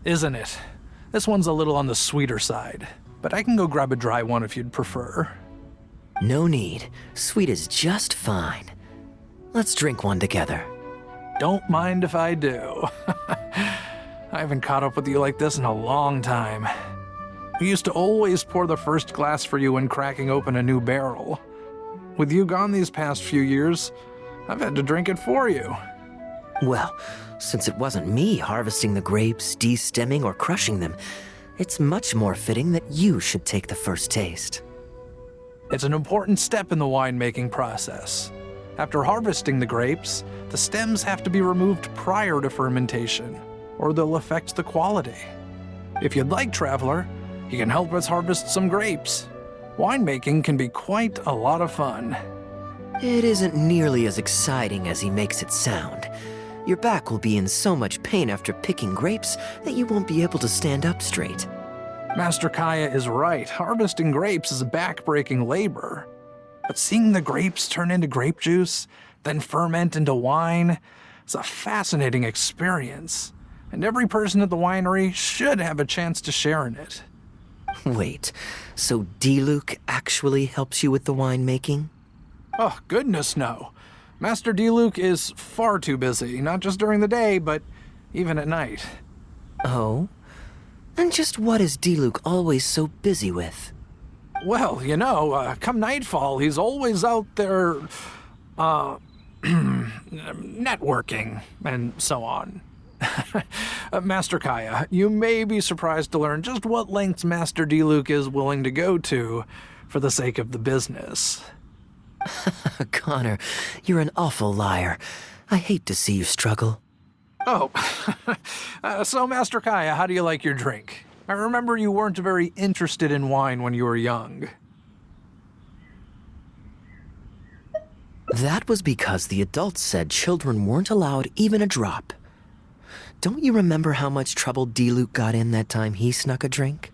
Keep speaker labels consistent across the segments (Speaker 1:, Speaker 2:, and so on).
Speaker 1: Isn't it? This one's a little on the sweeter side, but I can go grab a dry one if you'd prefer.
Speaker 2: No need. Sweet is just fine. Let's drink one together.
Speaker 1: Don't mind if I do. I haven't caught up with you like this in a long time. We used to always pour the first glass for you when cracking open a new barrel. With you gone these past few years, I've had to drink it for you.
Speaker 2: Well, since it wasn't me harvesting the grapes, de-stemming, or crushing them, it's much more fitting that you should take the first taste.
Speaker 1: It's an important step in the winemaking process. After harvesting the grapes, the stems have to be removed prior to fermentation, or they'll affect the quality. If you'd like, Traveler, you can help us harvest some grapes. Winemaking can be quite a lot of fun.
Speaker 2: It isn't nearly as exciting as he makes it sound. Your back will be in so much pain after picking grapes that you won't be able to stand up straight.
Speaker 1: Master Kaya is right. Harvesting grapes is back-breaking labor. But seeing the grapes turn into grape juice, then ferment into wine, is a fascinating experience. And every person at the winery should have a chance to share in it.
Speaker 2: Wait, so D-Luke actually helps you with the winemaking?
Speaker 1: Oh, goodness no. Master D-Luke is far too busy, not just during the day, but even at night.
Speaker 2: Oh? And just what is D-Luke always so busy with?
Speaker 1: Well, you know, come nightfall, he's always out there, networking, and so on. Master Kaya, you may be surprised to learn just what lengths Master D-Luke is willing to go to for the sake of the business.
Speaker 2: Connor, you're an awful liar. I hate to see you struggle.
Speaker 1: Oh, so Master Kaya, how do you like your drink? I remember you weren't very interested in wine when you were young.
Speaker 2: That was because the adults said children weren't allowed even a drop. Don't you remember how much trouble D-Luke got in that time he snuck a drink?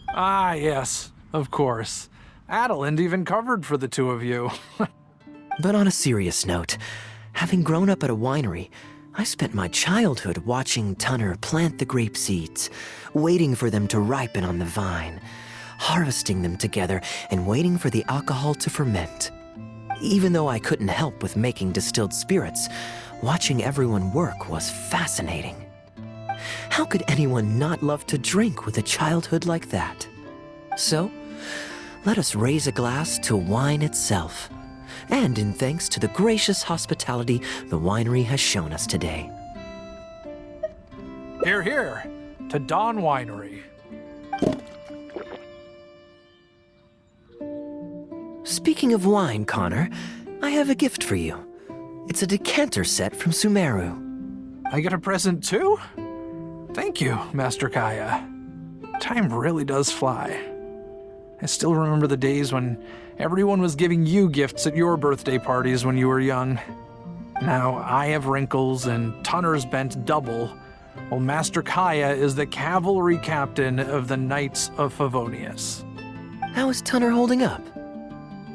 Speaker 1: Ah, yes, of course. Adeline even covered for the two of you.
Speaker 2: But on a serious note, having grown up at a winery, I spent my childhood watching Tunner plant the grape seeds, waiting for them to ripen on the vine, harvesting them together and waiting for the alcohol to ferment. Even though I couldn't help with making distilled spirits, watching everyone work was fascinating. How could anyone not love to drink with a childhood like that? So, let us raise a glass to wine itself, and in thanks to the gracious hospitality the winery has shown us today.
Speaker 1: Hear, hear, to Dawn Winery.
Speaker 2: Speaking of wine, Connor, I have a gift for you. It's a decanter set from Sumeru.
Speaker 1: I get a present too? Thank you, Master Kaya. Time really does fly. I still remember the days when everyone was giving you gifts at your birthday parties when you were young. Now I have wrinkles and Tunner's bent double, while Master Kaya is the cavalry captain of the Knights of Favonius.
Speaker 2: How is Tunner holding up?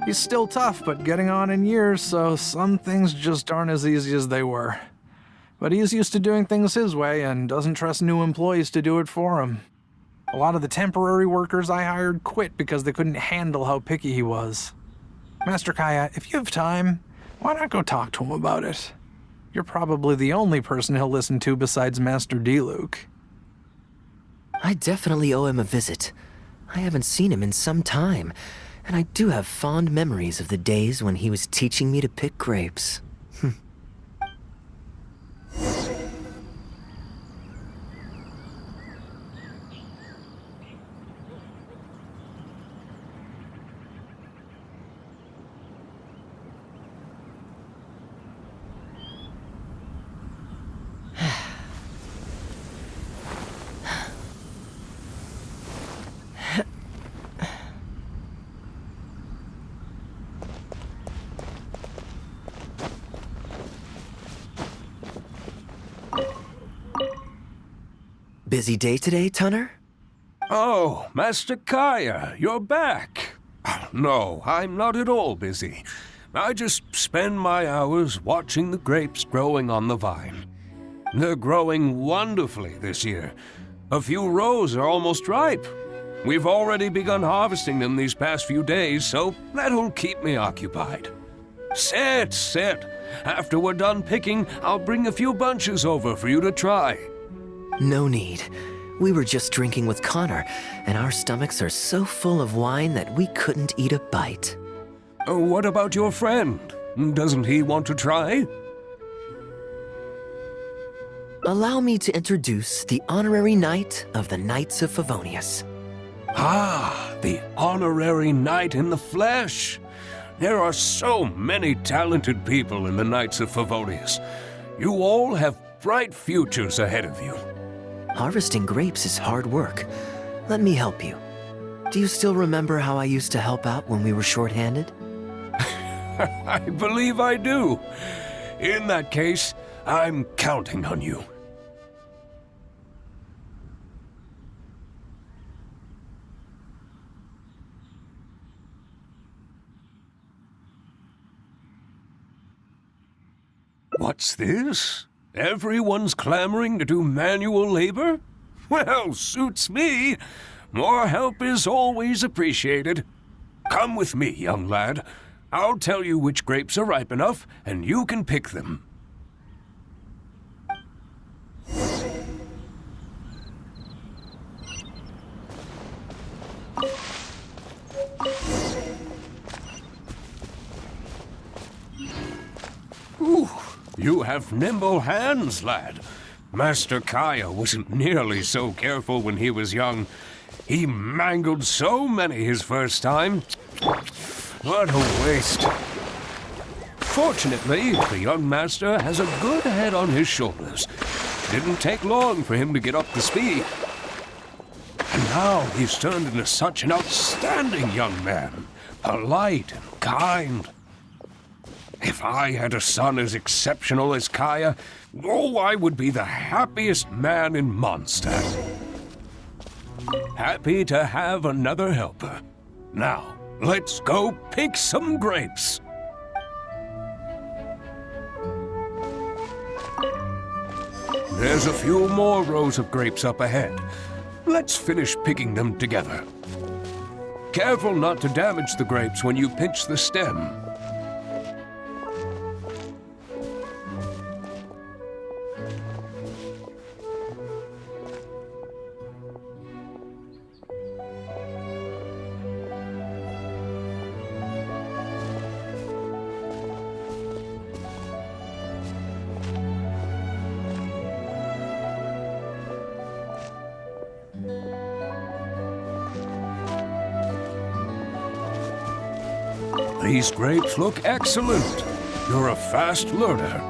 Speaker 1: He's still tough, but getting on in years, so some things just aren't as easy as they were. But he's used to doing things his way and doesn't trust new employees to do it for him. A lot of the temporary workers I hired quit because they couldn't handle how picky he was. Master Kaya, if you have time, why not go talk to him about it? You're probably the only person he'll listen to besides Master D-Luke.
Speaker 2: I definitely owe him a visit. I haven't seen him in some time, and I do have fond memories of the days when he was teaching me to pick grapes. Busy day today, Tunner?
Speaker 3: Oh, Master Kaya, you're back. No, I'm not at all busy. I just spend my hours watching the grapes growing on the vine. They're growing wonderfully this year. A few rows are almost ripe. We've already begun harvesting them these past few days, so that'll keep me occupied. Sit, sit. After we're done picking, I'll bring a few bunches over for you to try.
Speaker 2: No need. We were just drinking with Connor, and our stomachs are so full of wine that we couldn't eat a bite.
Speaker 3: What about your friend? Doesn't he want to try?
Speaker 2: Allow me to introduce the honorary knight of the Knights of Favonius.
Speaker 3: Ah, the honorary knight in the flesh. There are so many talented people in the Knights of Favonius. You all have bright futures ahead of you.
Speaker 2: Harvesting grapes is hard work. Let me help you. Do you still remember how I used to help out when we were short-handed?
Speaker 3: I believe I do. In that case, I'm counting on you. What's this? Everyone's clamoring to do manual labor? Well, suits me. More help is always appreciated. Come with me, young lad. I'll tell you which grapes are ripe enough, and you can pick them. Ooh, you have nimble hands, lad. Master Kaya wasn't nearly so careful when he was young. He mangled so many his first time. What a waste. Fortunately, the young master has a good head on his shoulders. Didn't take long for him to get up to speed. And now he's turned into such an outstanding young man. Polite and kind. If I had a son as exceptional as Kaya, oh, I would be the happiest man in Mondstadt. Happy to have another helper. Now, let's go pick some grapes. There's a few more rows of grapes up ahead. Let's finish picking them together. Careful not to damage the grapes when you pinch the stem. These grapes look excellent. You're a fast learner.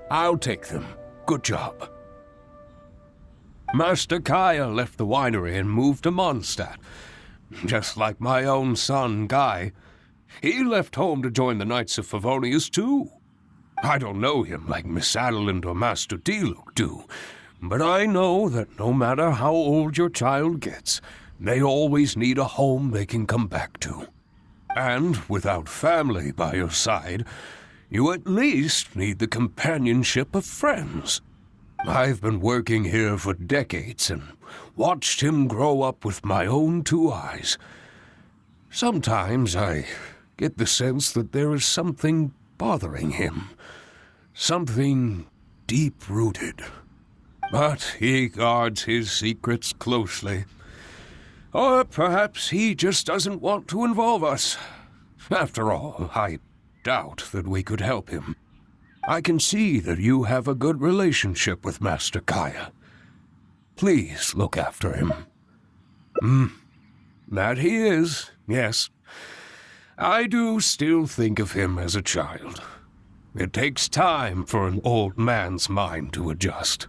Speaker 3: I'll take them. Good job. Master Kaya left the winery and moved to Mondstadt. Just like my own son, Guy. He left home to join the Knights of Favonius, too. I don't know him like Miss Adeline or Master Diluc do, but I know that no matter how old your child gets, they always need a home they can come back to. And without family by your side, you at least need the companionship of friends. I've been working here for decades and watched him grow up with my own two eyes. Sometimes I get the sense that there is something bothering him, something deep-rooted. But he guards his secrets closely. Or perhaps he just doesn't want to involve us. After all, I doubt that we could help him. I can see that you have a good relationship with Master Kaya. Please look after him. That he is, yes. I do still think of him as a child. It takes time for an old man's mind to adjust.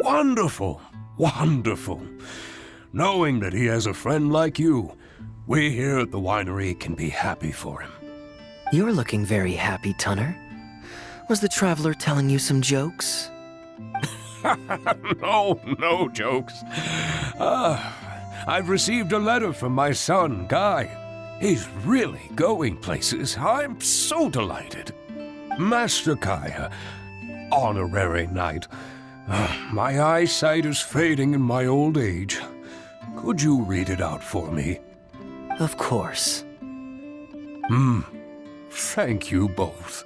Speaker 3: Wonderful, wonderful. Knowing that he has a friend like you, we here at the winery can be happy for him.
Speaker 2: You're looking very happy, Tunner. Was the traveler telling you some jokes?
Speaker 3: No jokes. I've received a letter from my son, Guy. He's really going places. I'm so delighted. Master Kaya, honorary knight. My eyesight is fading in my old age. Could you read it out for me?
Speaker 2: Of course.
Speaker 3: Thank you both.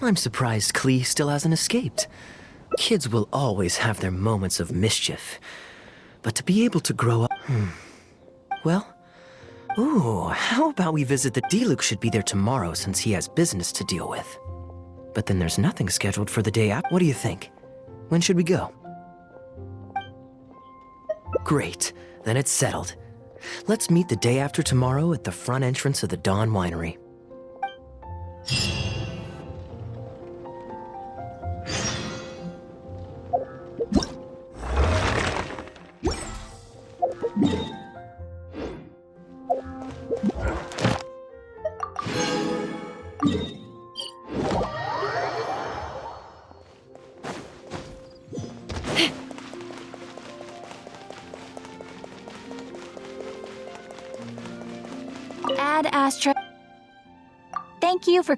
Speaker 2: I'm surprised Klee still hasn't escaped. Kids will always have their moments of mischief. But to be able to grow up... Well... Ooh, how about we visit the Diluc should be there tomorrow since he has business to deal with. But then there's nothing scheduled for the day after. What do you think? When should we go? Great, then it's settled. Let's meet the day after tomorrow at the front entrance of the Dawn Winery.
Speaker 4: Ad Astra. Thank you for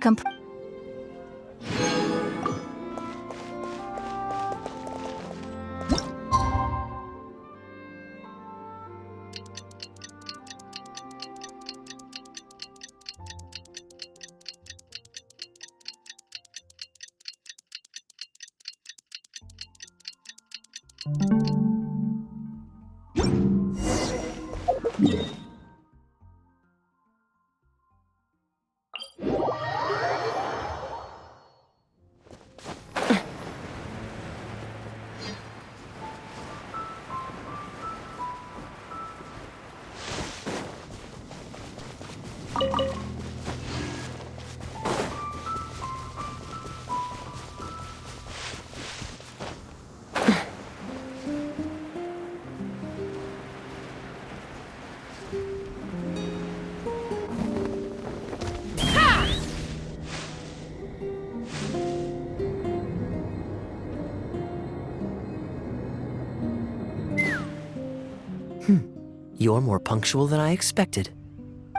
Speaker 2: You're more punctual than I expected.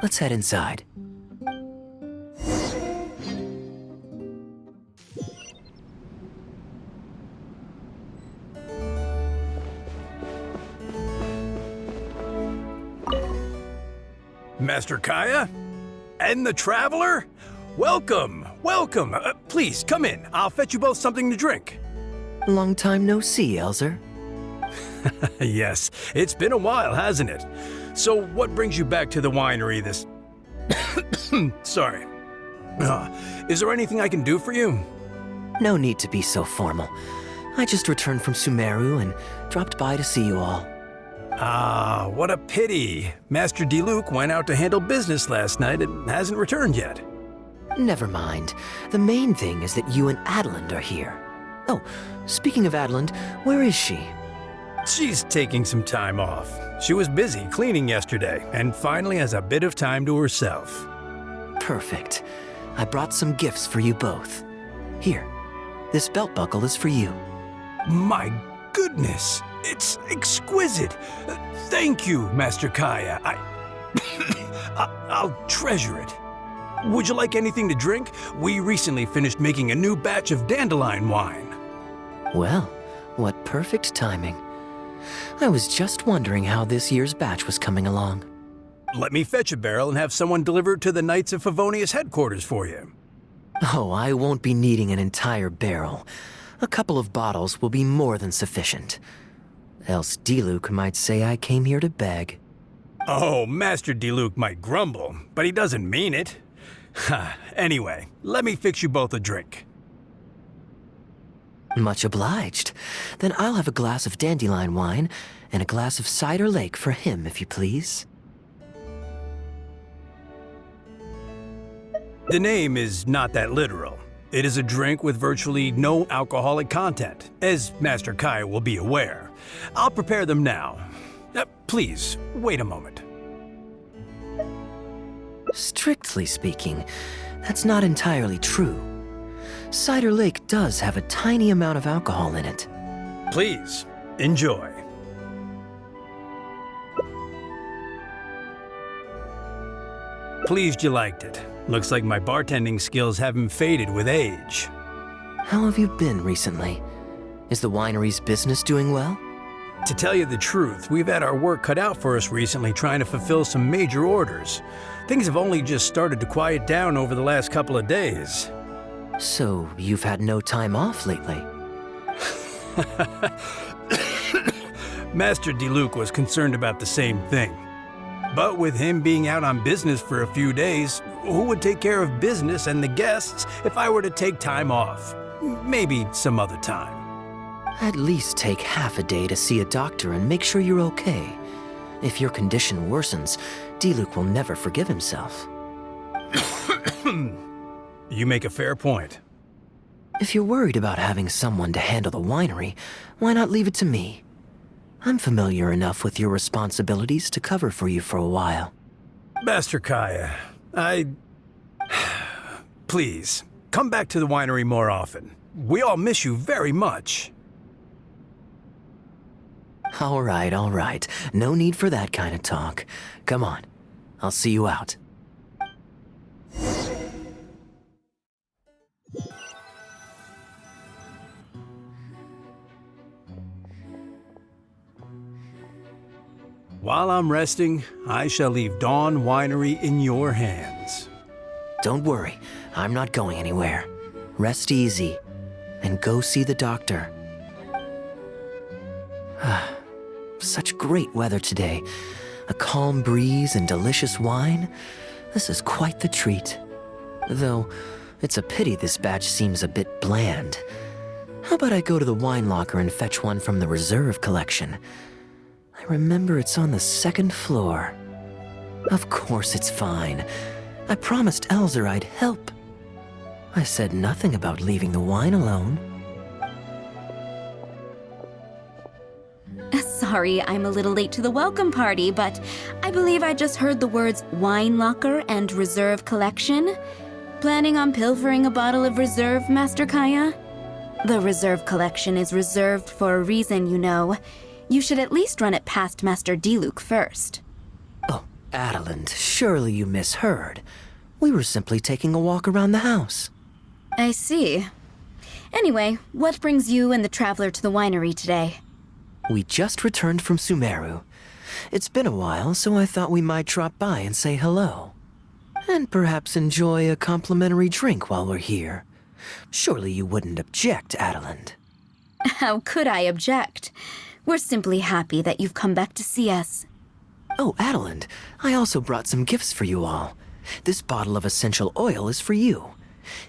Speaker 2: Let's head inside.
Speaker 5: Master Kaya? And the Traveler? Welcome, welcome. Please, come in. I'll fetch you both something to drink.
Speaker 2: Long time no see, Elzer.
Speaker 5: Yes, it's been a while, hasn't it? So what brings you back to the winery this... Sorry. Is there anything I can do for you?
Speaker 2: No need to be so formal. I just returned from Sumeru and dropped by to see you all.
Speaker 5: Ah, what a pity. Master Diluc went out to handle business last night and hasn't returned yet.
Speaker 2: Never mind. The main thing is that you and Adeland are here. Oh, speaking of Adeland, where is she?
Speaker 5: She's taking some time off. She was busy cleaning yesterday and finally has a bit of time to herself.
Speaker 2: Perfect. I brought some gifts for you both. Here, this belt buckle is for you.
Speaker 5: My goodness, it's exquisite. Thank you, Master Kaya. I'll treasure it. Would you like anything to drink? We recently finished making a new batch of dandelion wine.
Speaker 2: Well, what perfect timing. I was just wondering how this year's batch was coming along.
Speaker 5: let me fetch a barrel and have someone deliver it to the Knights of Favonius headquarters for you.
Speaker 2: Oh, I won't be needing an entire barrel. A couple of bottles will be more than sufficient. Else Diluc might say I came here to beg.
Speaker 5: Oh, Master Diluc might grumble, but he doesn't mean it. Anyway, let me fix you both a drink.
Speaker 2: Much obliged. Then I'll have a glass of dandelion wine and a glass of cider lake for him, if you please.
Speaker 5: The name is not that literal. It is a drink with virtually no alcoholic content, as Master Kai will be aware. I'll prepare them now. Please, wait a moment.
Speaker 2: Strictly speaking, that's not entirely true. Cider Lake does have a tiny amount of alcohol in it.
Speaker 5: Please, enjoy. Pleased you liked it. Looks like my bartending skills haven't faded with age.
Speaker 2: How have you been recently? Is the winery's business doing well?
Speaker 5: To tell you the truth, we've had our work cut out for us recently trying to fulfill some major orders. Things have only just started to quiet down over the last couple of days.
Speaker 2: So, you've had no time off lately?
Speaker 5: Master Diluc was concerned about the same thing. But with him being out on business for a few days, who would take care of business and the guests if I were to take time off? Maybe some other time.
Speaker 2: At least take half a day to see a doctor and make sure you're okay. If your condition worsens, Diluc will never forgive himself.
Speaker 5: You make a fair point.
Speaker 2: If you're worried about having someone to handle the winery, why not leave it to me? I'm familiar enough with your responsibilities to cover for you for a while.
Speaker 5: Master Kaya, Please, come back to the winery more often. We all miss you very much.
Speaker 2: All right. No need for that kind of talk. Come on. I'll see you out.
Speaker 5: While I'm resting, I shall leave Dawn Winery in your hands.
Speaker 2: Don't worry. I'm not going anywhere. Rest easy. And go see the doctor. Such great weather today. A calm breeze and delicious wine. This is quite the treat. Though, it's a pity this batch seems a bit bland. How about I go to the wine locker and fetch one from the reserve collection? I remember it's on the second floor. Of course it's fine. I promised Elzer I'd help. I said nothing about leaving the wine alone.
Speaker 6: Sorry, I'm a little late to the welcome party, but I believe I just heard the words wine locker and reserve collection. Planning on pilfering a bottle of reserve, Master Kaya? The reserve collection is reserved for a reason, you know. You should at least run it past Master Diluc first.
Speaker 2: Oh, Adeland, surely you misheard. We were simply taking a walk around the house.
Speaker 6: I see. Anyway, what brings you and the traveler to the winery today?
Speaker 2: We just returned from Sumeru. It's been a while, so I thought we might drop by and say hello. And perhaps enjoy a complimentary drink while we're here. Surely you wouldn't object, Adeland.
Speaker 6: How could I object? We're simply happy that you've come back to see us.
Speaker 2: Oh, Adeland, I also brought some gifts for you all. This bottle of essential oil is for you.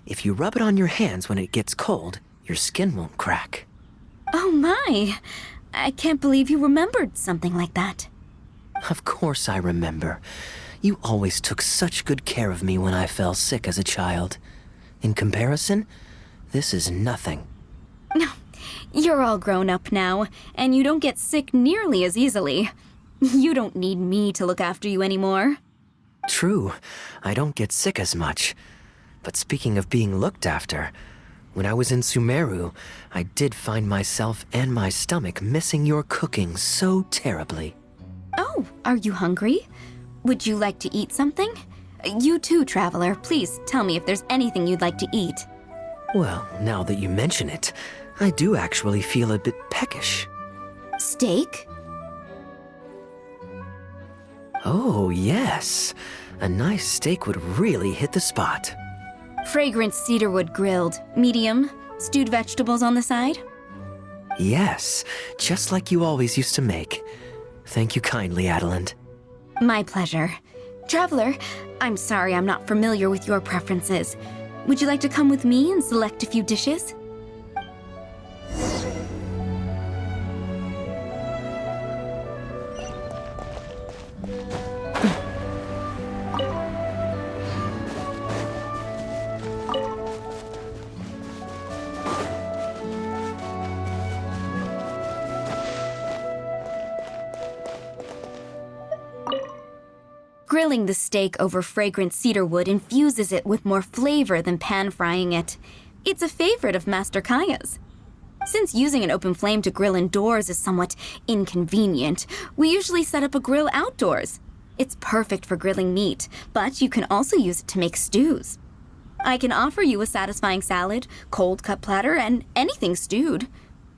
Speaker 2: If you rub it on your hands when it gets cold, your skin won't crack.
Speaker 6: Oh my! I can't believe you remembered something like that.
Speaker 2: Of course I remember. You always took such good care of me when I fell sick as a child. In comparison, this is nothing.
Speaker 6: You're all grown up now, and you don't get sick nearly as easily. You don't need me to look after you anymore.
Speaker 2: True, I don't get sick as much. But speaking of being looked after, when I was in Sumeru, I did find myself and my stomach missing your cooking so terribly.
Speaker 6: Oh, are you hungry? Would you like to eat something? You too, traveler. Please tell me if there's anything you'd like to eat.
Speaker 2: Well, now that you mention it, I do actually feel a bit peckish.
Speaker 6: Steak?
Speaker 2: Oh, yes. A nice steak would really hit the spot.
Speaker 6: Fragrant cedarwood grilled, medium, stewed vegetables on the side.
Speaker 2: Yes, just like you always used to make. Thank you kindly, Adeland.
Speaker 6: My pleasure. Traveler, I'm sorry I'm not familiar with your preferences. Would you like to come with me and select a few dishes? Grilling the steak over fragrant cedarwood infuses it with more flavor than pan-frying it. It's a favorite of Master Kaya's. Since using an open flame to grill indoors is somewhat inconvenient, we usually set up a grill outdoors. It's perfect for grilling meat, but you can also use it to make stews. I can offer you a satisfying salad, cold cut platter, and anything stewed.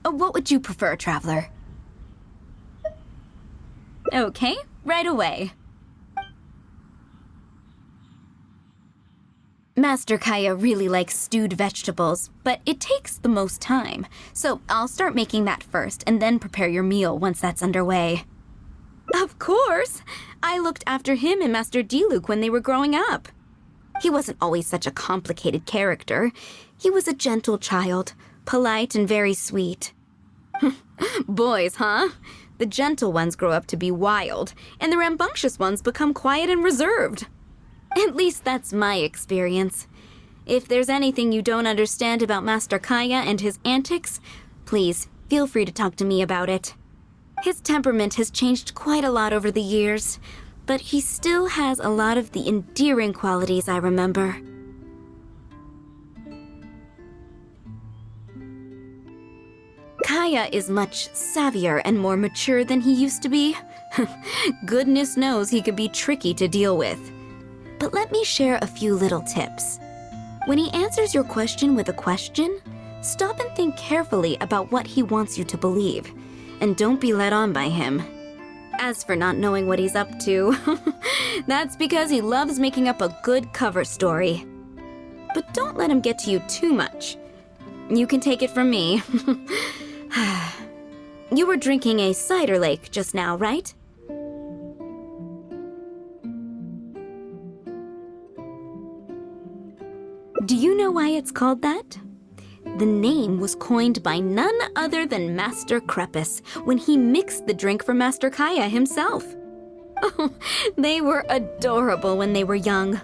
Speaker 6: What would you prefer, Traveler? Okay, right away. Master Kaya really likes stewed vegetables, but it takes the most time. So I'll start making that first and then prepare your meal once that's underway. Of course! I looked after him and Master Diluc when they were growing up. He wasn't always such a complicated character. He was a gentle child, polite and very sweet. Boys, huh? The gentle ones grow up to be wild, and the rambunctious ones become quiet and reserved. At least that's my experience. If there's anything you don't understand about Master Kaya and his antics, please feel free to talk to me about it. His temperament has changed quite a lot over the years, but he still has a lot of the endearing qualities I remember. Kaya is much savvier and more mature than he used to be. Goodness knows he could be tricky to deal with. But let me share a few little tips. When he answers your question with a question, stop and think carefully about what he wants you to believe, and don't be led on by him. As for not knowing what he's up to, that's because he loves making up a good cover story. But don't let him get to you too much. You can take it from me. You were drinking a cider lake just now, right? Do you know why it's called that? The name was coined by none other than Master Crepus when he mixed the drink for Master Kaya himself. Oh, they were adorable when they were young.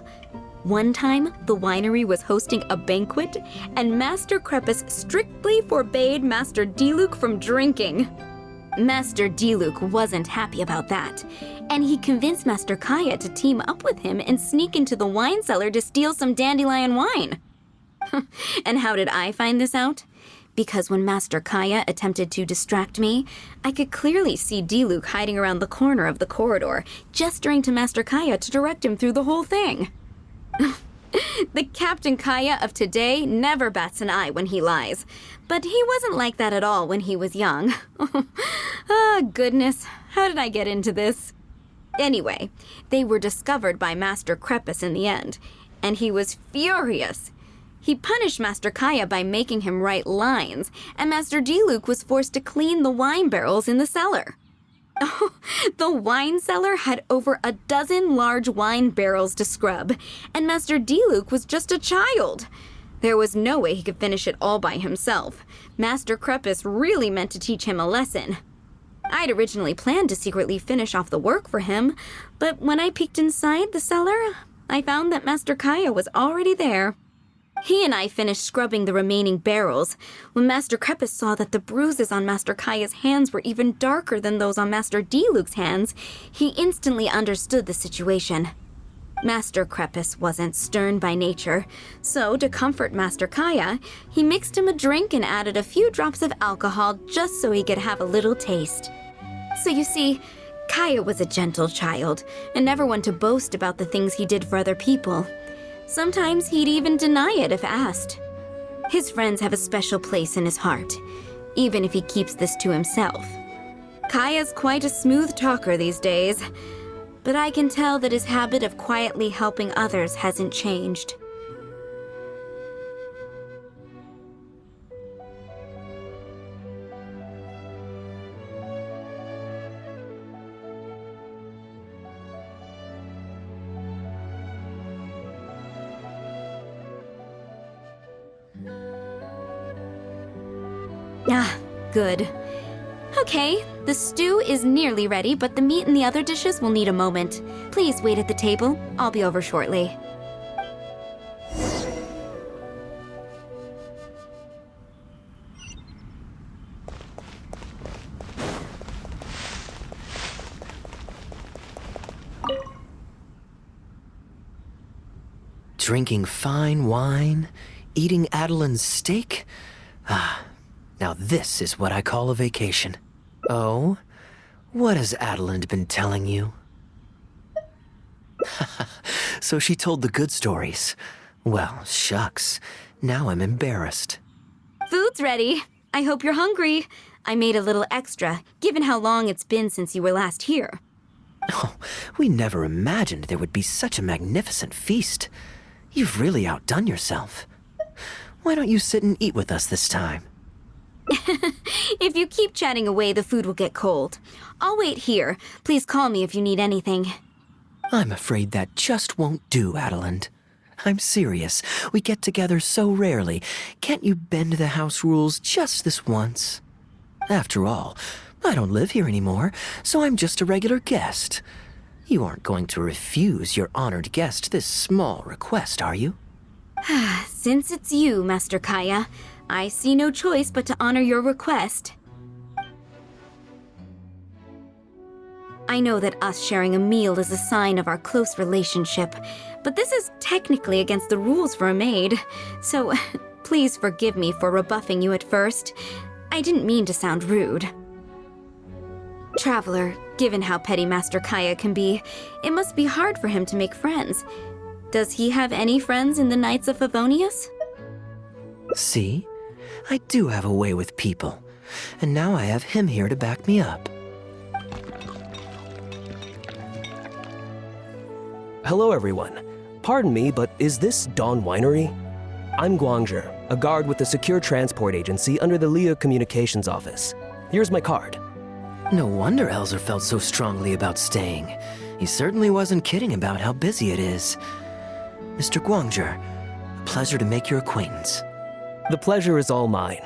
Speaker 6: One time, the winery was hosting a banquet, and Master Crepus strictly forbade Master Diluc from drinking. Master Diluc wasn't happy about that, and he convinced Master Kaya to team up with him and sneak into the wine cellar to steal some dandelion wine. And how did I find this out? Because when Master Kaya attempted to distract me, I could clearly see Diluc hiding around the corner of the corridor, gesturing to Master Kaya to direct him through the whole thing. The Captain Kaya of today never bats an eye when he lies, but he wasn't like that at all when he was young. Oh, goodness, how did I get into this? Anyway, they were discovered by Master Crepus in the end, and he was furious. He punished Master Kaya by making him write lines, and Master Diluc was forced to clean the wine barrels in the cellar. Oh, the wine cellar had over a dozen large wine barrels to scrub, and Master Diluc was just a child. There was no way he could finish it all by himself. Master Crepus really meant to teach him a lesson. I'd originally planned to secretly finish off the work for him, but when I peeked inside the cellar, I found that Master Kaya was already there. He and I finished scrubbing the remaining barrels when Master Crepus saw that the bruises on Master Kaya's hands were even darker than those on Master Diluc's hands. He instantly understood the situation. Master Crepus wasn't stern by nature, so to comfort Master Kaya, he mixed him a drink and added a few drops of alcohol just so he could have a little taste. So you see, Kaya was a gentle child and never one to boast about the things he did for other people. Sometimes he'd even deny it if asked. His friends have a special place in his heart, even if he keeps this to himself. Kaya's quite a smooth talker these days, but I can tell that his habit of quietly helping others hasn't changed. Ah, good. Okay, the stew is nearly ready, but the meat and the other dishes will need a moment. Please wait at the table. I'll be over shortly.
Speaker 2: Drinking fine wine, eating Adeline's steak? Ah, now this is what I call a vacation. Oh? What has Adeline been telling you? So she told the good stories. Well, shucks. Now I'm embarrassed.
Speaker 6: Food's ready. I hope you're hungry. I made a little extra, given how long it's been since you were last here.
Speaker 2: Oh, we never imagined there would be such a magnificent feast. You've really outdone yourself. Why don't you sit and eat with us this time?
Speaker 6: If you keep chatting away, the food will get cold. I'll wait here. Please call me if you need anything.
Speaker 2: I'm afraid that just won't do, Adeline. I'm serious. We get together so rarely. Can't you bend the house rules just this once? After all, I don't live here anymore, so I'm just a regular guest. You aren't going to refuse your honored guest this small request, are you?
Speaker 6: Since it's you, Master Kaya, I see no choice but to honor your request. I know that us sharing a meal is a sign of our close relationship, but this is technically against the rules for a maid, so please forgive me for rebuffing you at first. I didn't mean to sound rude. Traveler, given how petty Master Kaya can be, it must be hard for him to make friends. Does he have any friends in the Knights of Favonius?
Speaker 2: See? I do have a way with people. And now I have him here to back me up.
Speaker 7: Hello, everyone. Pardon me, but is this Dawn Winery? I'm Guangzhe, a guard with the Secure Transport Agency under the Leo Communications Office. Here's my card.
Speaker 2: No wonder Elzer felt so strongly about staying. He certainly wasn't kidding about how busy it is. Mr. Guangzhe, a pleasure to make your acquaintance.
Speaker 7: The pleasure is all mine.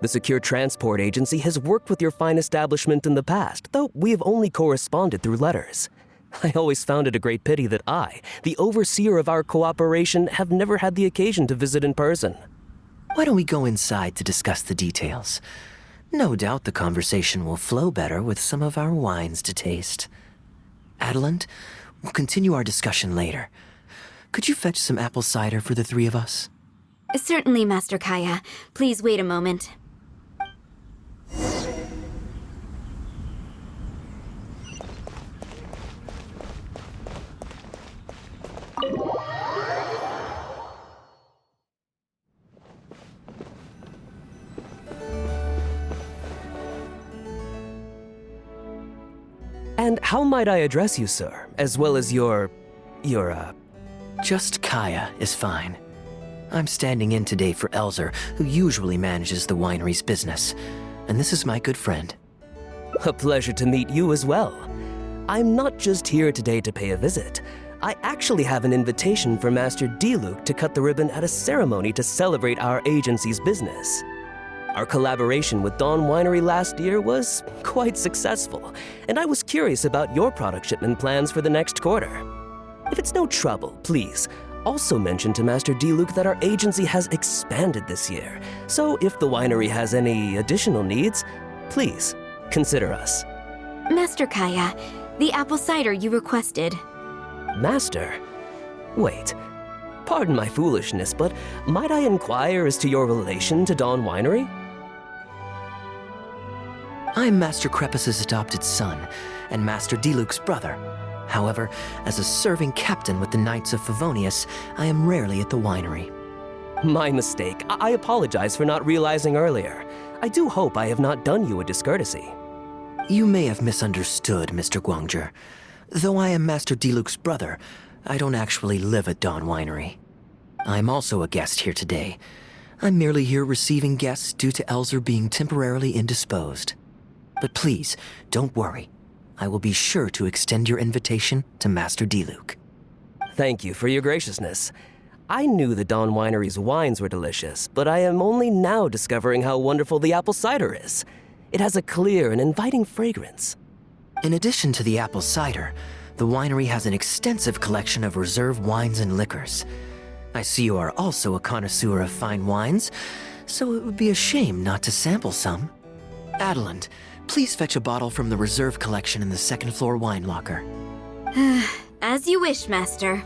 Speaker 7: The Secure Transport Agency has worked with your fine establishment in the past, though we have only corresponded through letters. I always found it a great pity that I, the overseer of our cooperation, have never had the occasion to visit in person.
Speaker 2: Why don't we go inside to discuss the details? No doubt the conversation will flow better with some of our wines to taste. Adeline, we'll continue our discussion later. Could you fetch some apple cider for the three of us?
Speaker 6: Certainly, Master Kaya. Please wait a moment.
Speaker 7: And how might I address you, sir, as well as your...
Speaker 2: Just Kaya is fine. I'm standing in today for Elzer, who usually manages the winery's business. And this is my good friend.
Speaker 7: A pleasure to meet you as well. I'm not just here today to pay a visit. I actually have an invitation for Master D-Luke to cut the ribbon at a ceremony to celebrate our agency's business. Our collaboration with Dawn Winery last year was quite successful, and I was curious about your product shipment plans for the next quarter. If it's no trouble, please, also mention to Master D-Luke that our agency has expanded this year, so if the winery has any additional needs, please consider us.
Speaker 6: Master Kaya, the apple cider you requested.
Speaker 7: Master? Wait. Pardon my foolishness, but might I inquire as to your relation to Dawn Winery?
Speaker 2: I'm Master Krepus's adopted son, and Master D-Luke's brother. However, as a serving captain with the Knights of Favonius, I am rarely at the winery.
Speaker 7: My mistake. I apologize for not realizing earlier. I do hope I have not done you a discourtesy.
Speaker 2: You may have misunderstood, Mr. Guangzhe. Though I am Master Diluc's brother, I don't actually live at Dawn Winery. I'm also a guest here today. I'm merely here receiving guests due to Elzer being temporarily indisposed. But please, don't worry. I will be sure to extend your invitation to Master Diluc.
Speaker 7: Thank you for your graciousness. I knew the Dawn Winery's wines were delicious, but I am only now discovering how wonderful the apple cider is. It has a clear and inviting fragrance.
Speaker 2: In addition to the apple cider, the winery has an extensive collection of reserve wines and liquors. I see you are also a connoisseur of fine wines, so it would be a shame not to sample some. Adeland, please fetch a bottle from the reserve collection in the second floor wine locker.
Speaker 6: As you wish, Master.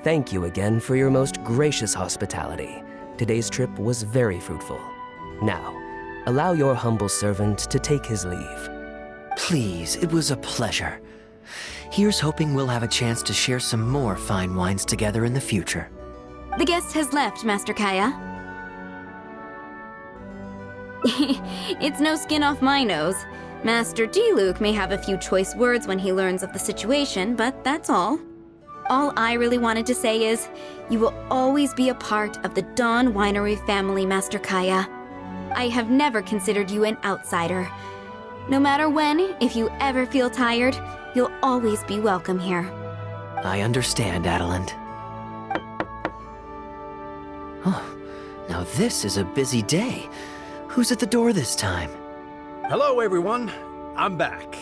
Speaker 7: Thank you again for your most gracious hospitality. Today's trip was very fruitful. Now, allow your humble servant to take his leave.
Speaker 2: Please, it was a pleasure. Here's hoping we'll have a chance to share some more fine wines together in the future.
Speaker 6: The guest has left, Master Kaya. It's no skin off my nose. Master Diluc may have a few choice words when he learns of the situation, but that's all. All I really wanted to say is, you will always be a part of the Dawn Winery family, Master Kaya. I have never considered you an outsider. No matter when, if you ever feel tired, you'll always be welcome here.
Speaker 2: I understand, Adeland. Oh, now this is a busy day. Who's at the door this time?
Speaker 5: Hello, everyone. I'm back.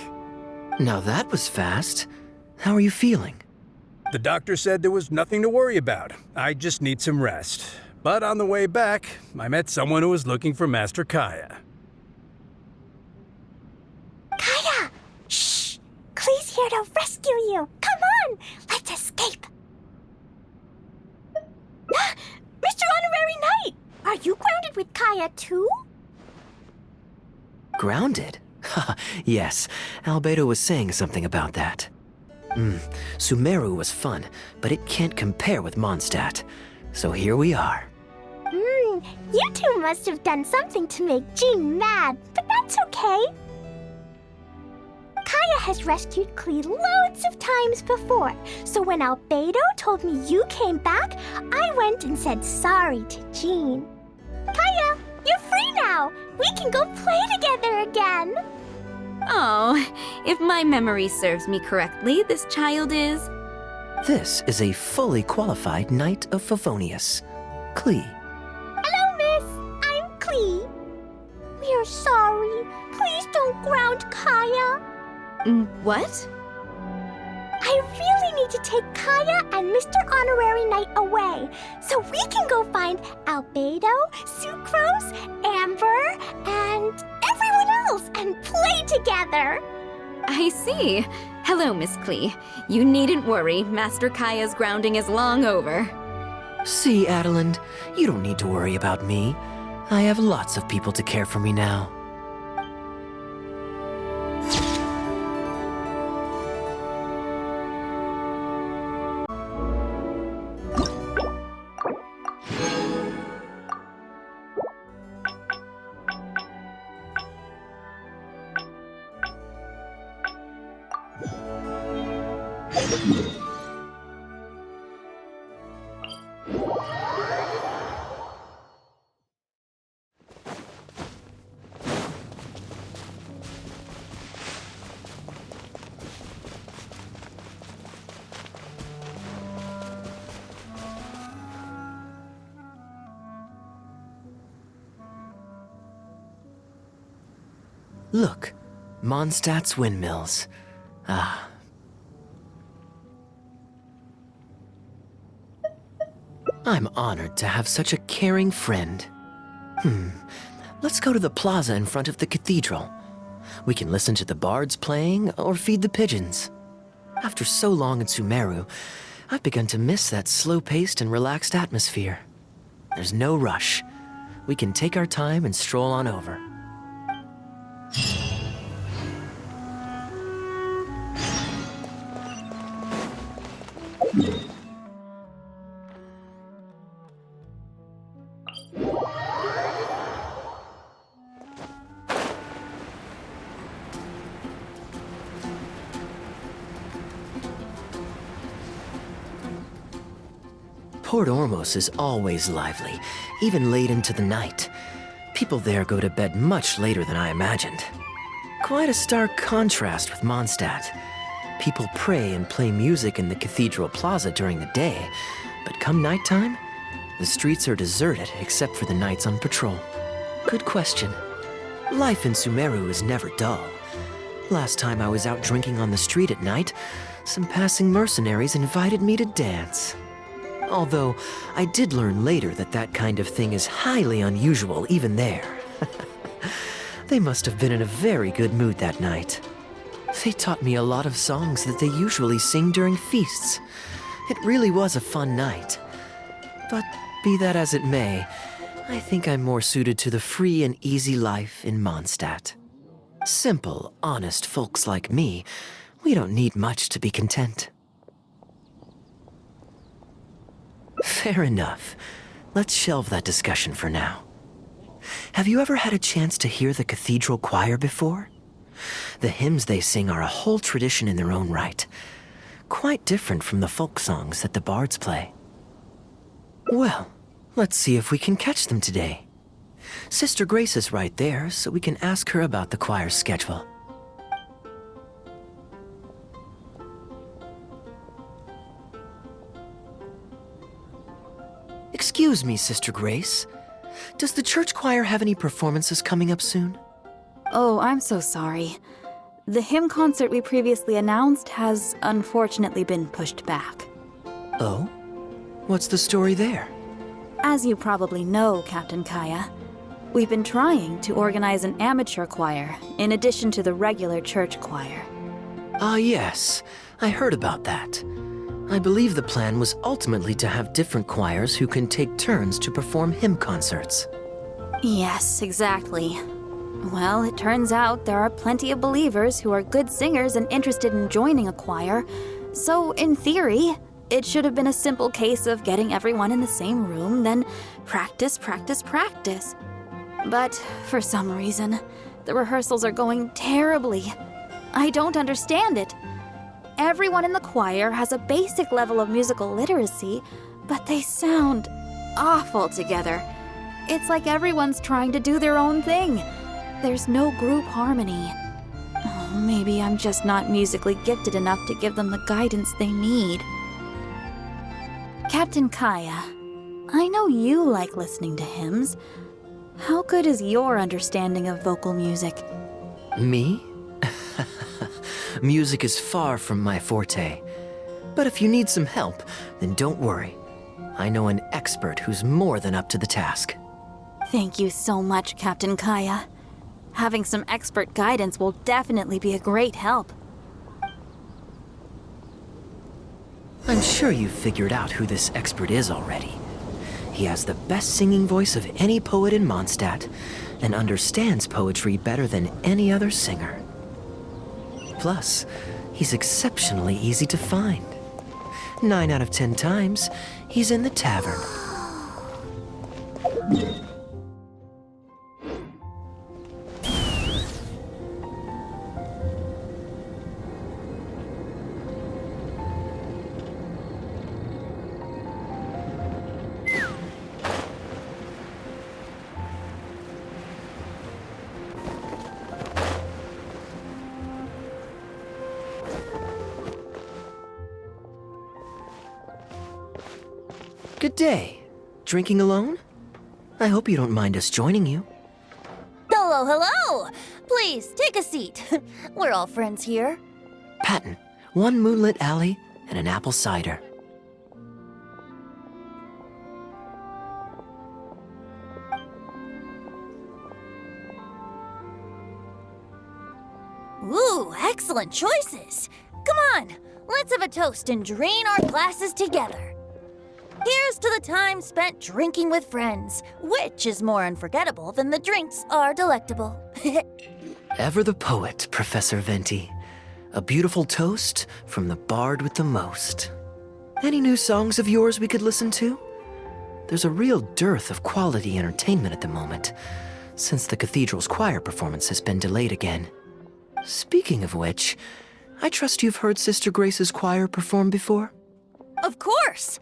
Speaker 2: Now that was fast. How are you feeling?
Speaker 5: The doctor said there was nothing to worry about. I just need some rest. But on the way back, I met someone who was looking for Master Kaya.
Speaker 8: Kaya! Shh! Klee's here to rescue you! Come on! Let's escape! Mr. Honorary Knight! Are you grounded with Kaya too?
Speaker 2: Grounded? Yes, Albedo was saying something about that. Sumeru was fun, but it can't compare with Mondstadt. So here we are.
Speaker 8: You two must have done something to make Jean mad, but that's okay. Kaya has rescued Klee loads of times before, so when Albedo told me you came back, I went and said sorry to Jean. Kaya, you're free now! We can go play together again!
Speaker 6: Oh, if my memory serves me correctly, this child is...
Speaker 2: This is a fully qualified Knight of Favonius, Klee.
Speaker 8: Hello, miss. I'm Klee. We're sorry. Please don't ground Kaya.
Speaker 6: What?
Speaker 8: I really need to take Kaya and Mr. Honorary Knight away so we can go find Albedo, Sucrose, Amber, and everyone else and play together.
Speaker 6: I see. Hello, Miss Klee. You needn't worry. Master Kaya's grounding is long over.
Speaker 2: See, Adeland, you don't need to worry about me. I have lots of people to care for me now. Look, Mondstadt's windmills. Ah. I'm honored to have such a caring friend. Let's go to the plaza in front of the cathedral. We can listen to the bards playing or feed the pigeons. After so long in Sumeru, I've begun to miss that slow-paced and relaxed atmosphere. There's no rush. We can take our time and stroll on over. Port Ormos is always lively, even late into the night. People there go to bed much later than I imagined. Quite a stark contrast with Mondstadt. People pray and play music in the Cathedral Plaza during the day, but come nighttime, the streets are deserted except for the knights on patrol. Good question. Life in Sumeru is never dull. Last time I was out drinking on the street at night, some passing mercenaries invited me to dance. Although, I did learn later that that kind of thing is highly unusual even there. They must have been in a very good mood that night. They taught me a lot of songs that they usually sing during feasts. It really was a fun night. But be that as it may, I think I'm more suited to the free and easy life in Mondstadt. Simple, honest folks like me, we don't need much to be content. Fair enough. Let's shelve that discussion for now. Have you ever had a chance to hear the cathedral choir before? The hymns they sing are a whole tradition in their own right. Quite different from the folk songs that the bards play. Well, let's see if we can catch them today. Sister Grace is right there, so we can ask her about the choir's schedule. Excuse me, Sister Grace. Does the church choir have any performances coming up soon?
Speaker 9: Oh, I'm so sorry. The hymn concert we previously announced has unfortunately been pushed back.
Speaker 2: Oh? What's the story there?
Speaker 9: As you probably know, Captain Kaya, we've been trying to organize an amateur choir in addition to the regular church choir.
Speaker 2: Ah, yes. I heard about that. I believe the plan was ultimately to have different choirs who can take turns to perform hymn concerts.
Speaker 9: Yes, exactly. Well, it turns out there are plenty of believers who are good singers and interested in joining a choir, so in theory, it should have been a simple case of getting everyone in the same room, then practice, practice, practice. But for some reason, the rehearsals are going terribly. I don't understand it. Everyone in the choir has a basic level of musical literacy, but they sound awful together. It's like everyone's trying to do their own thing. There's no group harmony. Oh, maybe I'm just not musically gifted enough to give them the guidance they need. Captain Kaya, I know you like listening to hymns. How good is your understanding of vocal music?
Speaker 2: Me? Music is far from my forte. But if you need some help, then don't worry. I know an expert who's more than up to the task.
Speaker 9: Thank you so much, Captain Kaya. Having some expert guidance will definitely be a great help.
Speaker 2: I'm sure you've figured out who this expert is already. He has the best singing voice of any poet in Mondstadt, and understands poetry better than any other singer. Plus, he's exceptionally easy to find. 9 out of 10 times, he's in the tavern. Good day. Drinking alone? I hope you don't mind us joining you.
Speaker 4: Hello, hello! Please, take a seat. We're all friends here.
Speaker 2: Patton, 1 moonlit alley and an apple cider.
Speaker 4: Ooh, excellent choices. Come on, let's have a toast and drain our glasses together. Here's to the time spent drinking with friends, which is more unforgettable than the drinks are delectable.
Speaker 2: Ever the poet, Professor Venti. A beautiful toast from the bard with the most. Any new songs of yours we could listen to? There's a real dearth of quality entertainment at the moment, since the cathedral's choir performance has been delayed again. Speaking of which, I trust you've heard Sister Grace's choir perform before?
Speaker 4: Of course!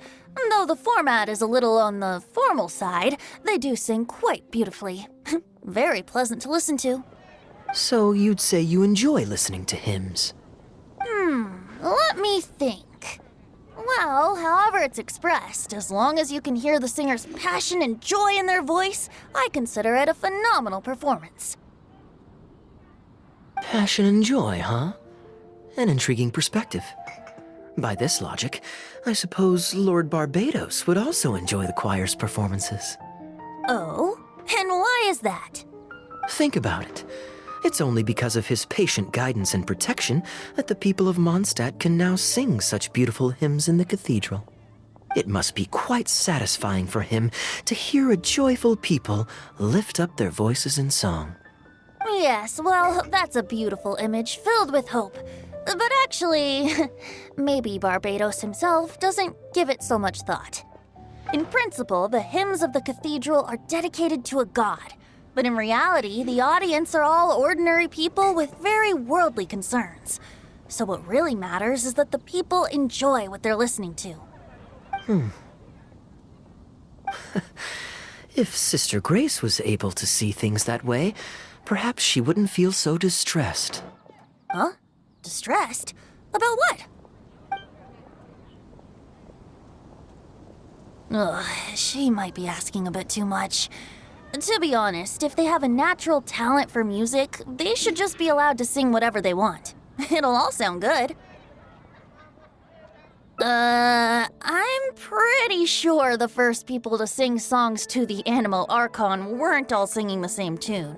Speaker 4: Though the format is a little on the formal side, they do sing quite beautifully. Very pleasant to listen to.
Speaker 2: So you'd say you enjoy listening to hymns?
Speaker 4: Let me think. Well, however it's expressed, as long as you can hear the singer's passion and joy in their voice, I consider it a phenomenal performance.
Speaker 2: Passion and joy, huh? An intriguing perspective. By this logic, I suppose Lord Barbados would also enjoy the choir's performances.
Speaker 4: Oh? And why is that?
Speaker 2: Think about it. It's only because of his patient guidance and protection that the people of Mondstadt can now sing such beautiful hymns in the cathedral. It must be quite satisfying for him to hear a joyful people lift up their voices in song.
Speaker 4: Yes, well, that's a beautiful image filled with hope. But actually, maybe Barbados himself doesn't give it so much thought. In principle, the hymns of the cathedral are dedicated to a god. But in reality, the audience are all ordinary people with very worldly concerns. So what really matters is that the people enjoy what they're listening to.
Speaker 2: If Sister Grace was able to see things that way, perhaps she wouldn't feel so distressed.
Speaker 4: Huh? Distressed? About what? Ugh, she might be asking a bit too much. To be honest, if they have a natural talent for music, they should just be allowed to sing whatever they want. It'll all sound good. I'm pretty sure the first people to sing songs to the Animo Archon weren't all singing the same tune.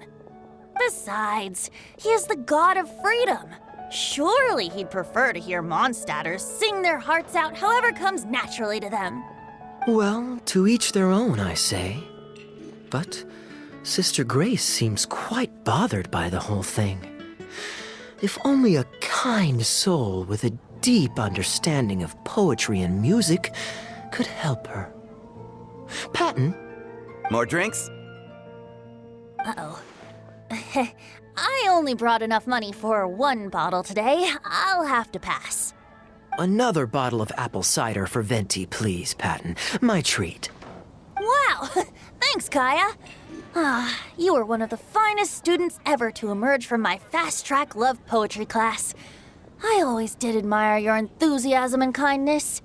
Speaker 4: Besides, he is the god of freedom. Surely he'd prefer to hear Mondstadters sing their hearts out however comes naturally to them.
Speaker 2: Well, to each their own, I say. But Sister Grace seems quite bothered by the whole thing. If only a kind soul with a deep understanding of poetry and music could help her. Patton?
Speaker 10: More drinks?
Speaker 4: Uh-oh. I only brought enough money for one bottle today. I'll have to pass.
Speaker 2: Another bottle of apple cider for Venti, please, Patton. My treat.
Speaker 4: Wow! Thanks, Kaya. You were one of the finest students ever to emerge from my fast-track love poetry class. I always did admire your enthusiasm and kindness.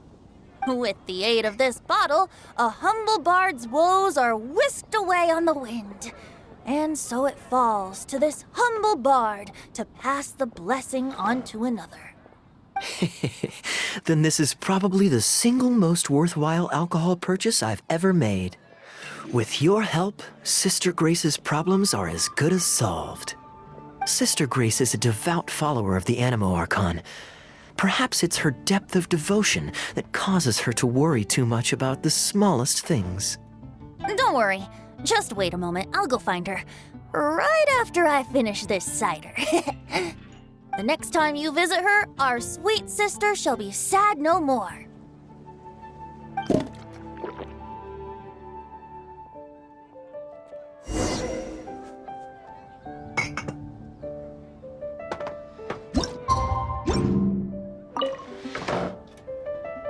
Speaker 4: With the aid of this bottle, a humble bard's woes are whisked away on the wind. And so it falls to this humble bard to pass the blessing on to another.
Speaker 2: Then this is probably the single most worthwhile alcohol purchase I've ever made. With your help, Sister Grace's problems are as good as solved. Sister Grace is a devout follower of the Animo Archon. Perhaps it's her depth of devotion that causes her to worry too much about the smallest things.
Speaker 4: Don't worry. Just wait a moment. I'll go find her. Right after I finish this cider. The next time you visit her, our sweet sister shall be sad no more.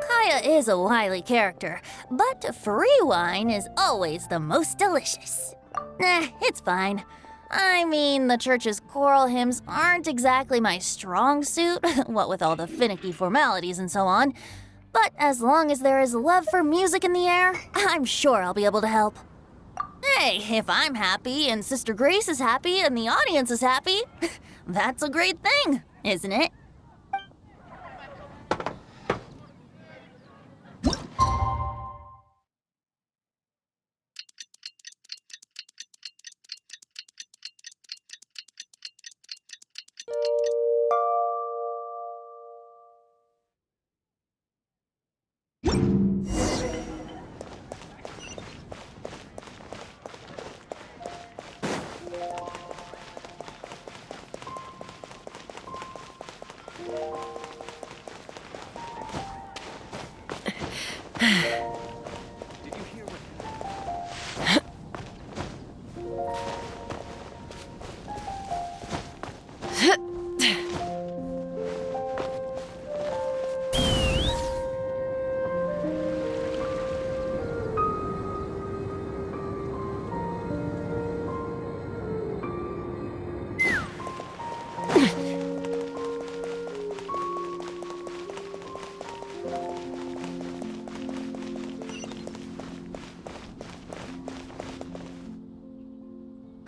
Speaker 4: Kaya is a wily character, but free wine is always the most delicious. It's fine. I mean, the church's choral hymns aren't exactly my strong suit, what with all the finicky formalities and so on. But as long as there is love for music in the air, I'm sure I'll be able to help. Hey, if I'm happy and Sister Grace is happy and the audience is happy, that's a great thing, isn't it?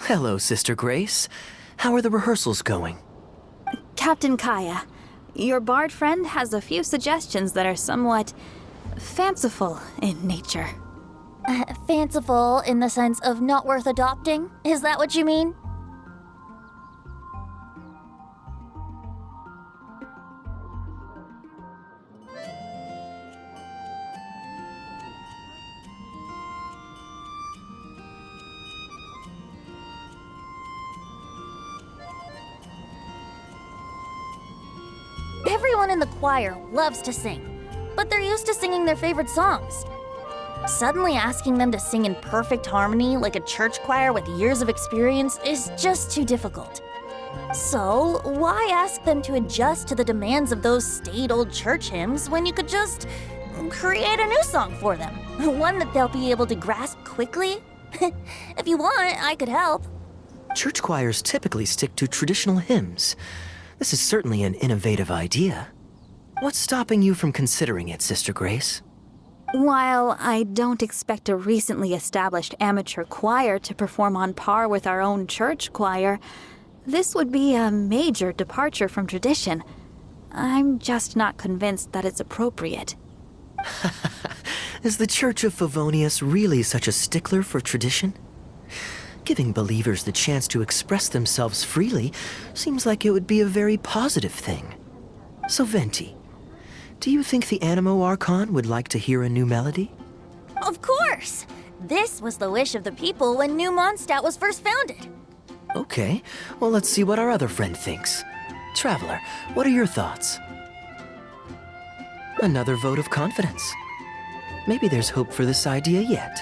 Speaker 2: Hello, Sister Grace. How are the rehearsals going?
Speaker 9: Captain Kaya, your bard friend has a few suggestions that are somewhat fanciful in nature.
Speaker 4: Fanciful in the sense of not worth adopting? Is that what you mean? Everyone in the choir loves to sing, but they're used to singing their favorite songs. Suddenly asking them to sing in perfect harmony like a church choir with years of experience is just too difficult. So, why ask them to adjust to the demands of those staid old church hymns when you could just create a new song for them? One that they'll be able to grasp quickly? If you want, I could help.
Speaker 2: Church choirs typically stick to traditional hymns. This is certainly an innovative idea. What's stopping you from considering it, Sister Grace?
Speaker 9: While I don't expect a recently established amateur choir to perform on par with our own church choir, this would be a major departure from tradition. I'm just not convinced that it's appropriate.
Speaker 2: Is the Church of Favonius really such a stickler for tradition? Giving believers the chance to express themselves freely seems like it would be a very positive thing. So, Venti, do you think the Animo Archon would like to hear a new melody?
Speaker 4: Of course! This was the wish of the people when New Mondstadt was first founded.
Speaker 2: Okay, well, let's see what our other friend thinks. Traveler, what are your thoughts? Another vote of confidence. Maybe there's hope for this idea yet.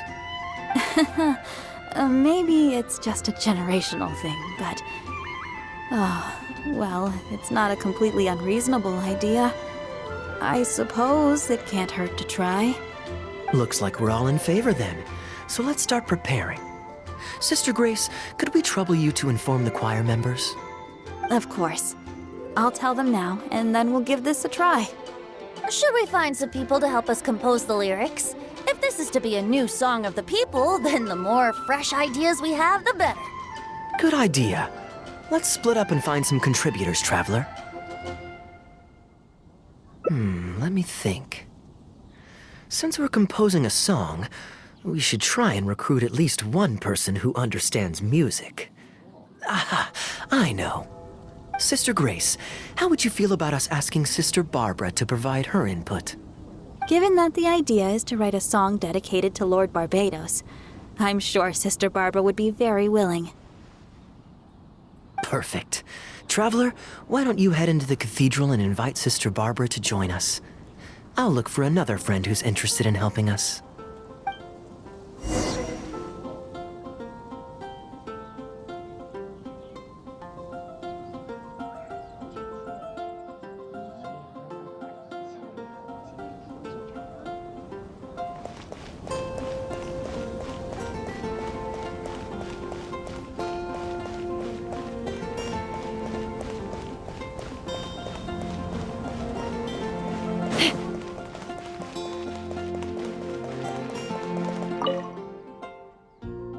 Speaker 9: Maybe it's just a generational thing, but... well, it's not a completely unreasonable idea. I suppose it can't hurt to try.
Speaker 2: Looks like we're all in favor then, so let's start preparing. Sister Grace, could we trouble you to inform the choir members?
Speaker 9: Of course. I'll tell them now, and then we'll give this a try.
Speaker 4: Should we find some people to help us compose the lyrics? If this is to be a new song of the people, then the more fresh ideas we have, the better.
Speaker 2: Good idea. Let's split up and find some contributors, Traveler. Let me think. Since we're composing a song, we should try and recruit at least one person who understands music. Aha, I know. Sister Grace, how would you feel about us asking Sister Barbara to provide her input?
Speaker 9: Given that the idea is to write a song dedicated to Lord Barbados, I'm sure Sister Barbara would be very willing.
Speaker 2: Perfect. Traveler, why don't you head into the cathedral and invite Sister Barbara to join us? I'll look for another friend who's interested in helping us.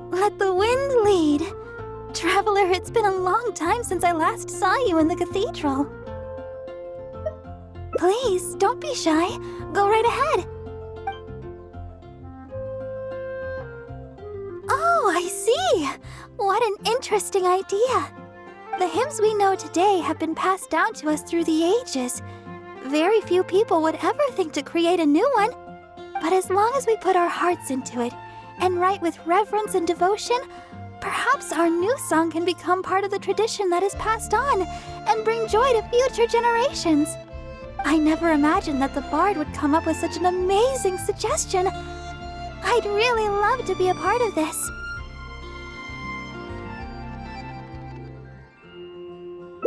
Speaker 8: Let the wind lead. Traveler, it's been a long time since I last saw you in the cathedral. Please, don't be shy. Go right ahead. Oh, I see. What an interesting idea. The hymns we know today have been passed down to us through the ages. Very few people would ever think to create a new one. But as long as we put our hearts into it and write with reverence and devotion, perhaps our new song can become part of the tradition that is passed on and bring joy to future generations. I never imagined that the bard would come up with such an amazing suggestion. I'd really love to be a part of this.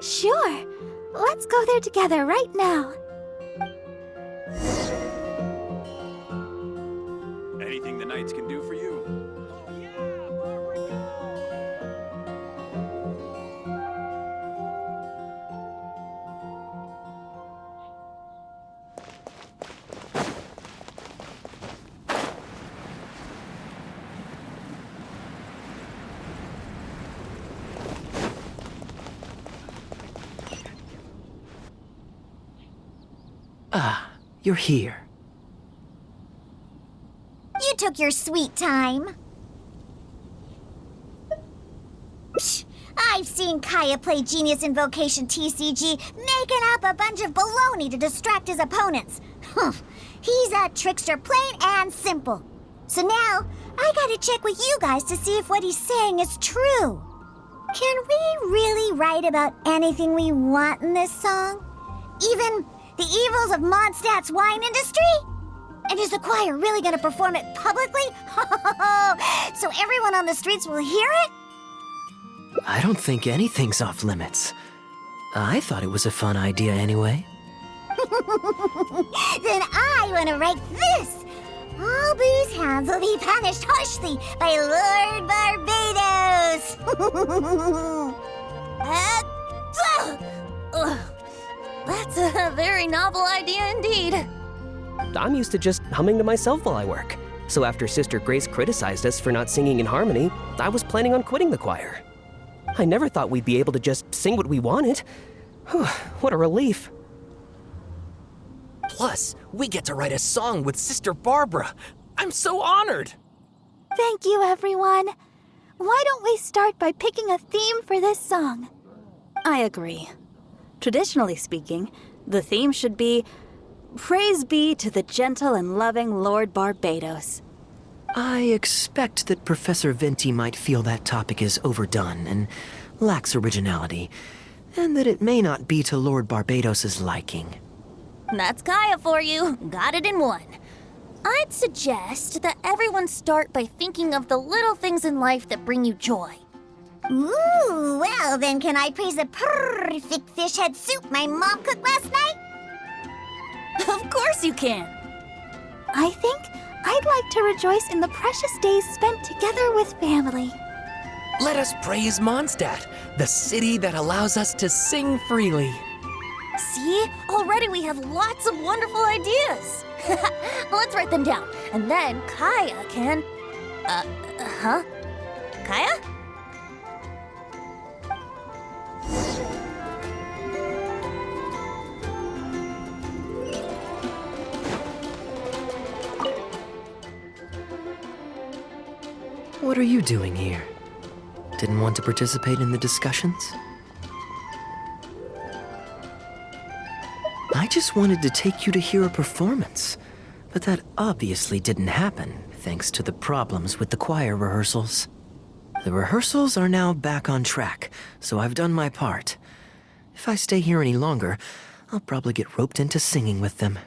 Speaker 8: Sure. Let's go there together right now.
Speaker 10: Anything the Knights can do for you?
Speaker 2: Ah, you're here.
Speaker 8: You took your sweet time. Psh, I've seen Kaya play Genius Invocation TCG, making up a bunch of baloney to distract his opponents. He's a trickster, plain and simple. So now, I gotta check with you guys to see if what he's saying is true. Can we really write about anything we want in this song? Even the evils of Mondstadt's wine industry? And is the choir really gonna perform it publicly? So everyone on the streets will hear it?
Speaker 2: I don't think anything's off limits. I thought it was a fun idea anyway.
Speaker 8: Then I want to write this. All booze hounds will be punished harshly by Lord Barbados.
Speaker 4: That's a very novel idea indeed.
Speaker 7: I'm used to just humming to myself while I work. So after Sister Grace criticized us for not singing in harmony, I was planning on quitting the choir. I never thought we'd be able to just sing what we wanted. Whew, what a relief.
Speaker 2: Plus, we get to write a song with Sister Barbara. I'm so honored.
Speaker 9: Thank you, everyone. Why don't we start by picking a theme for this song? I agree. Traditionally speaking, the theme should be Praise be to the gentle and loving Lord Barbados.
Speaker 2: I expect that Professor Venti might feel that topic is overdone and lacks originality, and that it may not be to Lord Barbados's liking.
Speaker 4: That's Kaya for you. Got it in one. I'd suggest that everyone start by thinking of the little things in life that bring you joy.
Speaker 8: Ooh, well then can I praise the perfect fish head soup my mom cooked last night?
Speaker 4: Of course you can.
Speaker 9: I think I'd like to rejoice in the precious days spent together with family.
Speaker 2: Let us praise Mondstadt, the city that allows us to sing freely.
Speaker 4: See? Already we have lots of wonderful ideas. Let's write them down. And then Kaya can... Kaya?
Speaker 2: What are you doing here? Didn't want to participate in the discussions? I just wanted to take you to hear a performance, but that obviously didn't happen thanks to the problems with the choir rehearsals. The rehearsals are now back on track, so I've done my part. If I stay here any longer, I'll probably get roped into singing with them.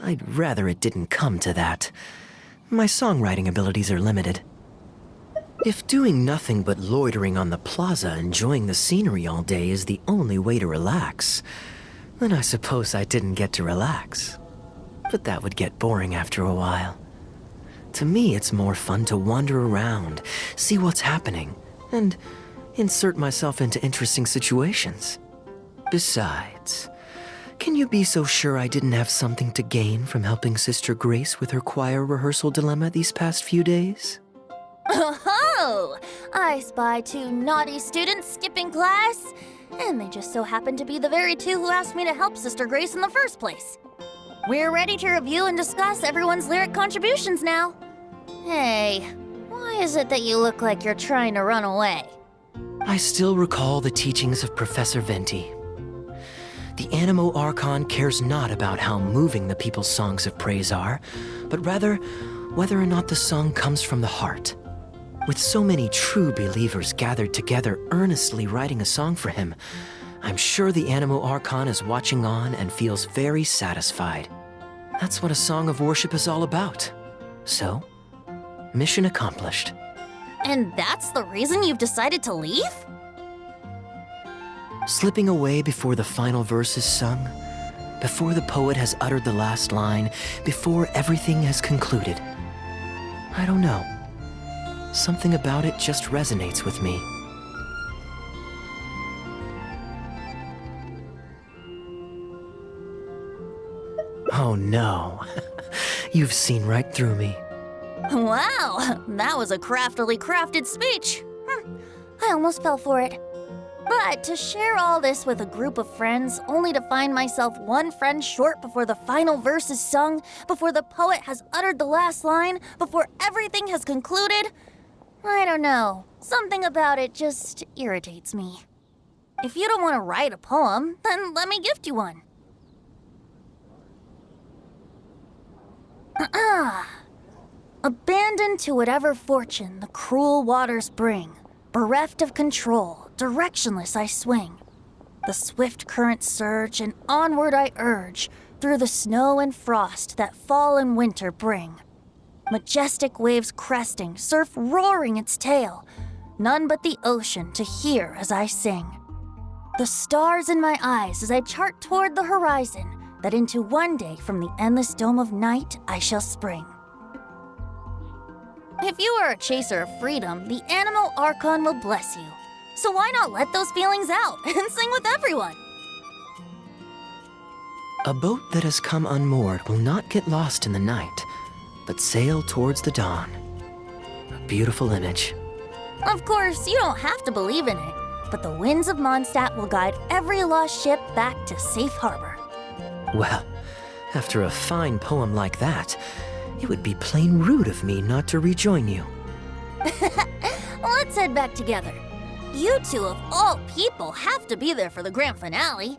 Speaker 2: I'd rather it didn't come to that. My songwriting abilities are limited. If doing nothing but loitering on the plaza enjoying the scenery all day is the only way to relax, then I suppose I didn't get to relax. But that would get boring after a while. To me, it's more fun to wander around, see what's happening, and insert myself into interesting situations. Besides, can you be so sure I didn't have something to gain from helping Sister Grace with her choir rehearsal dilemma these past few days?
Speaker 4: Oh, I spy 2 naughty students skipping class, and they just so happen to be the very 2 who asked me to help Sister Grace in the first place. We're ready to review and discuss everyone's lyric contributions now. Hey, why is it that you look like you're trying to run away?
Speaker 2: I still recall the teachings of Professor Venti. The Animo Archon cares not about how moving the people's songs of praise are, but rather whether or not the song comes from the heart. With so many true believers gathered together earnestly writing a song for him, I'm sure the Animo Archon is watching on and feels very satisfied. That's what a song of worship is all about. So, mission accomplished.
Speaker 4: And that's the reason you've decided to leave?
Speaker 2: Slipping away before the final verse is sung, before the poet has uttered the last line, before everything has concluded. I don't know. Something about it just resonates with me. Oh no. You've seen right through me.
Speaker 4: Wow, that was a craftily crafted speech. I almost fell for it. But to share all this with a group of friends, only to find myself one friend short before the final verse is sung, before the poet has uttered the last line, before everything has concluded, I don't know. Something about it just irritates me. If you don't want to write a poem, then let me gift you one. Abandoned to whatever fortune the cruel waters bring, bereft of control, directionless I swing. The swift currents surge, and onward I urge, through the snow and frost that fall and winter bring. Majestic waves cresting, surf roaring its tail, none but the ocean to hear as I sing. The stars in my eyes as I chart toward the horizon, that into one day from the endless dome of night I shall spring. If you are a chaser of freedom, the animal Archon will bless you. So why not let those feelings out and sing with everyone?
Speaker 2: A boat that has come unmoored will not get lost in the night, but sail towards the dawn. A beautiful image.
Speaker 4: Of course, you don't have to believe in it, but the winds of Mondstadt will guide every lost ship back to safe harbor.
Speaker 2: Well, after a fine poem like that, it would be plain rude of me not to rejoin you.
Speaker 4: Let's head back together. You two, of all people, have to be there for the grand finale.